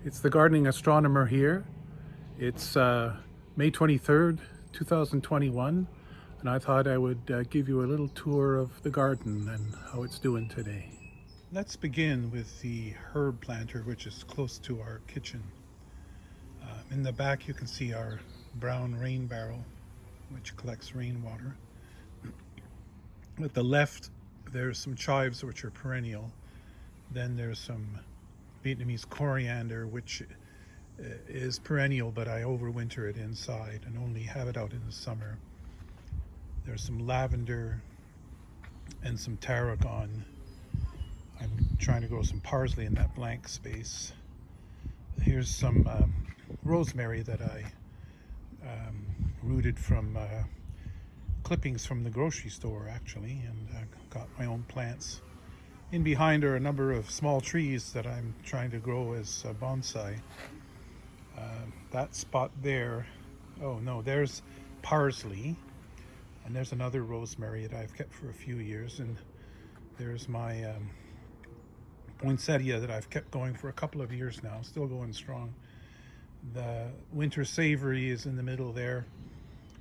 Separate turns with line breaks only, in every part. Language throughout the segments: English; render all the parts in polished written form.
It's the gardening astronomer here. It's May 23rd, 2021, and I thought I would give you a little tour of the garden and how it's doing today. Let's begin with the herb planter, which is close to our kitchen. In the back you can see our brown rain barrel, which collects rainwater. At the left there's some chives, which are perennial. Then there's some Vietnamese coriander, which is perennial, but I overwinter it inside and only have it out in the summer. There's some lavender and some tarragon. I'm trying to grow some parsley in that blank space. Here's some rosemary that I rooted from clippings from the grocery store, actually, and got my own plants. In behind are a number of small trees that I'm trying to grow as bonsai. That spot there, oh no, there's parsley, and there's another rosemary that I've kept for a few years, and there's my poinsettia that I've kept going for a couple of years now, still going strong. The winter savory is in the middle there,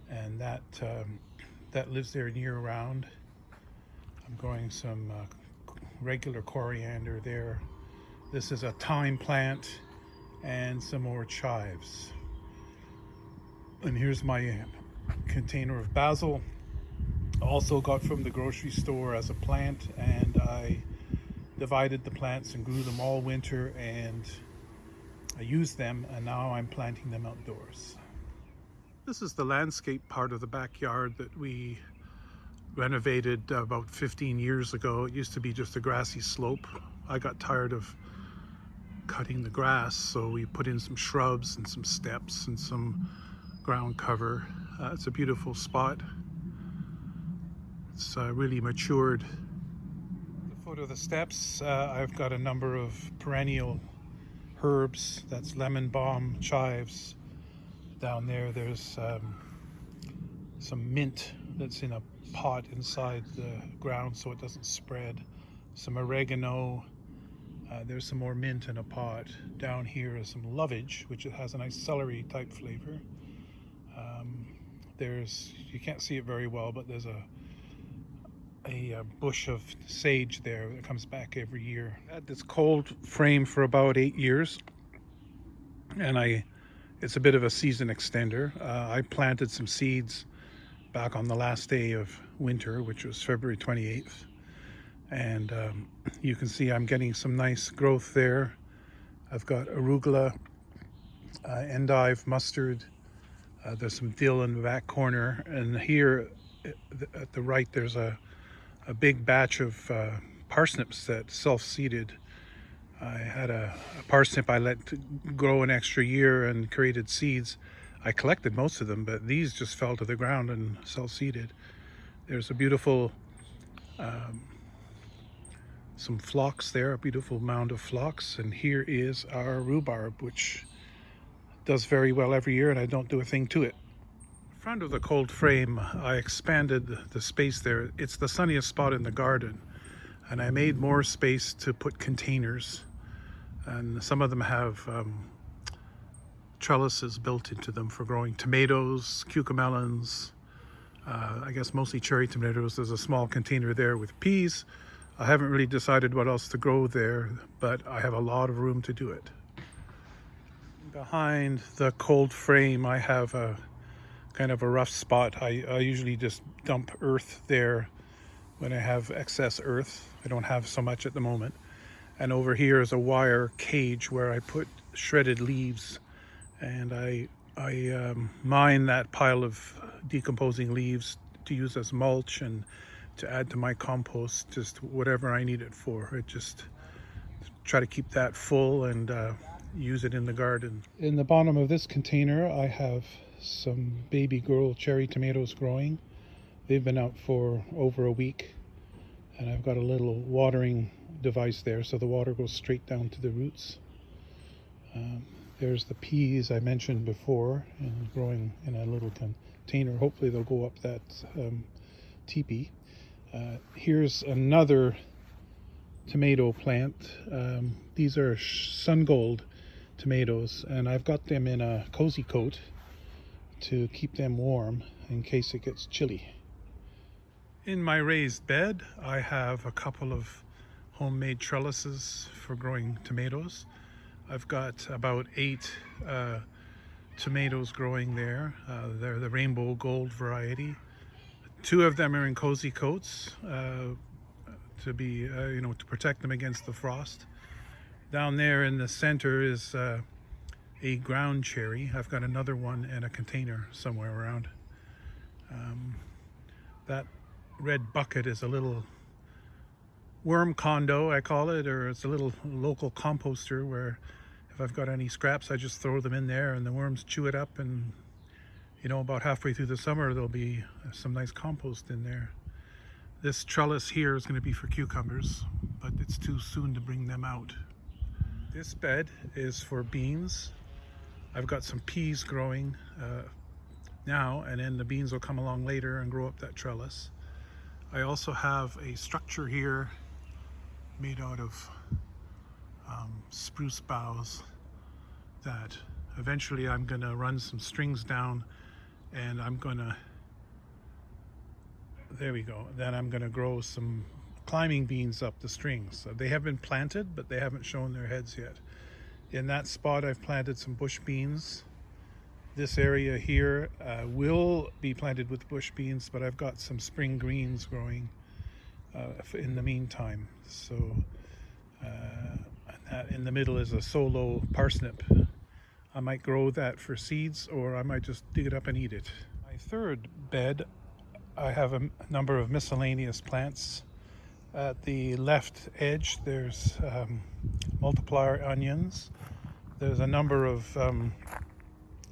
and that lives there year round. I'm growing some regular coriander there. This is a thyme plant and some more chives. And here's my container of basil, also got from the grocery store as a plant, and I divided the plants and grew them all winter, and I used them, and now I'm planting them outdoors. This is the landscape part of the backyard that we renovated about 15 years ago. It used to be just a grassy slope. I got tired of cutting the grass, so we put in some shrubs and some steps and some ground cover. It's a beautiful spot. It's really matured. At the foot of the steps, I've got a number of perennial herbs. That's lemon balm, chives. Down there, there's some mint that's in a pot inside the ground so it doesn't spread. Some oregano. There's some more mint in a pot. Down here is some lovage, which has a nice celery type flavor. You can't see it very well, but there's a bush of sage there that comes back every year. I had this cold frame for about 8 years, and it's a bit of a season extender. I planted some seeds back on the last day of winter, which was February 28th. And you can see I'm getting some nice growth there. I've got arugula, endive, mustard. There's some dill in the back corner. And here at the right, there's a big batch of parsnips that self-seeded. I had a parsnip I let grow an extra year and created seeds. I collected most of them, but these just fell to the ground and self-seeded. There's a beautiful some phlox there, a beautiful mound of phlox, and here is our rhubarb, which does very well every year, and I don't do a thing to it. In front of the cold frame, I expanded the space there. It's the sunniest spot in the garden, and I made more space to put containers, and some of them have trellises built into them for growing tomatoes, cucamelons, I guess mostly cherry tomatoes. There's a small container there with peas. I haven't really decided what else to grow there, but I have a lot of room to do it. Behind the cold frame, I have a kind of a rough spot. I usually just dump earth there when I have excess earth. I don't have so much at the moment. And over here is a wire cage where I put shredded leaves, and I mine that pile of decomposing leaves to use as mulch and to add to my compost, just whatever I need it for. I just try to keep that full and use it in the garden. In the bottom of this container, I have some baby girl cherry tomatoes growing. They've been out for over a week, and I've got a little watering device there so the water goes straight down to the roots. There's the peas I mentioned before, and growing in a little container. Hopefully they'll go up that teepee. Here's another tomato plant. These are sun gold. tomatoes, and I've got them in a cozy coat to keep them warm in case it gets chilly. In my raised bed, I have a couple of homemade trellises for growing tomatoes. I've got about 8 tomatoes growing there. They're the rainbow gold variety. 2 of them are in cozy coats to be, to protect them against the frost. Down there in the center is a ground cherry. I've got another one in a container somewhere around. That red bucket is a little worm condo, I call it, or it's a little local composter where if I've got any scraps, I just throw them in there and the worms chew it up, and about halfway through the summer there'll be some nice compost in there. This trellis here is going to be for cucumbers, but it's too soon to bring them out. This bed is for beans. I've got some peas growing now, and then the beans will come along later and grow up that trellis. I also have a structure here made out of spruce boughs that eventually I'm going to run some strings down, and I'm going to, there we go, then I'm going to grow some climbing beans up the strings. So they have been planted, but they haven't shown their heads yet. In that spot I've planted some bush beans. This area here will be planted with bush beans, but I've got some spring greens growing in the meantime. So in the middle is a solo parsnip. I might grow that for seeds, or I might just dig it up and eat it. My third bed, I have a number of miscellaneous plants. At the left edge there's multiplier onions. There's a number of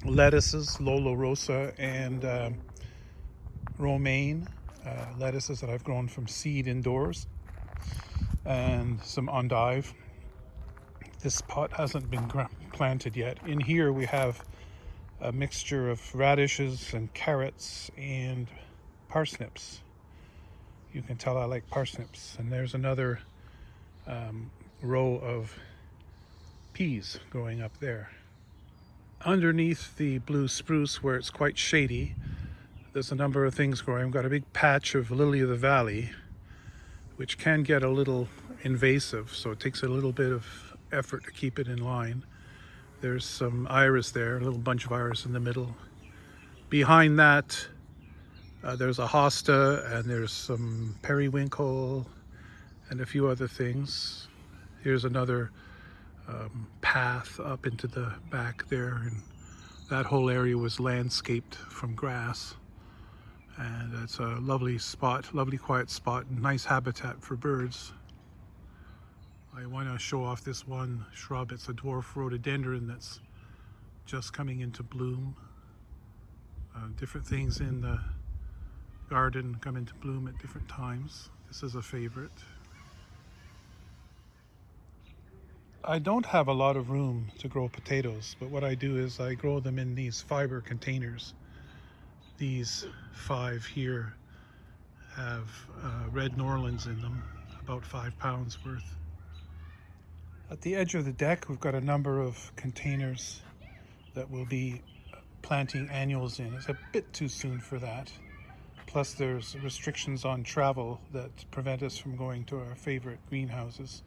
lettuces, Lolo Rosa and romaine lettuces that I've grown from seed indoors, and some endive. This pot hasn't been planted yet. In here we have a mixture of radishes and carrots and parsnips. You can tell I like parsnips. And there's another row of peas going up there. Underneath the blue spruce, where it's quite shady, there's a number of things growing. I've got a big patch of lily of the valley, which can get a little invasive, so it takes a little bit of effort to keep it in line. There's some iris there, a little bunch of iris in the middle. Behind that there's a hosta, and there's some periwinkle and a few other things. Here's another path up into the back there, and that whole area was landscaped from grass, and it's a lovely spot, lovely quiet spot, nice habitat for birds. I want to show off this one shrub. It's a dwarf rhododendron that's just coming into bloom. Different things in the garden come into bloom at different times. This is a favorite. I don't have a lot of room to grow potatoes, but what I do is I grow them in these fiber containers. These 5 here have red Norlands in them, about 5 pounds worth. At the edge of the deck we've got a number of containers that we'll be planting annuals in. It's a bit too soon for that. Plus there's restrictions on travel that prevent us from going to our favorite greenhouses.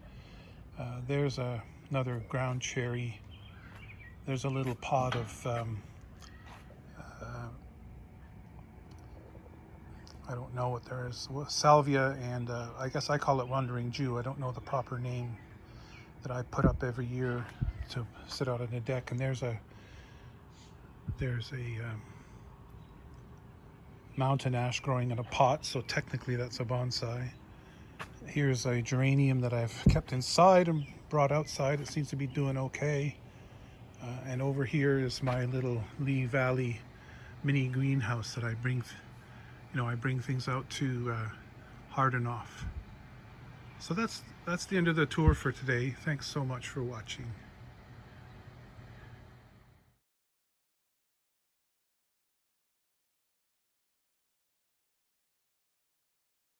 There's another ground cherry. There's a little pot of I don't know what there is, salvia, and I guess I call it wandering Jew. I don't know the proper name, that I put up every year to sit out on the deck. And there's a mountain ash growing in a pot, so technically that's a bonsai. Here's a geranium that I've kept inside and brought outside. It seems to be doing okay. And over here is my little Lee Valley mini greenhouse that I bring things out to harden off. So that's the end of the tour for today. Thanks so much for watching.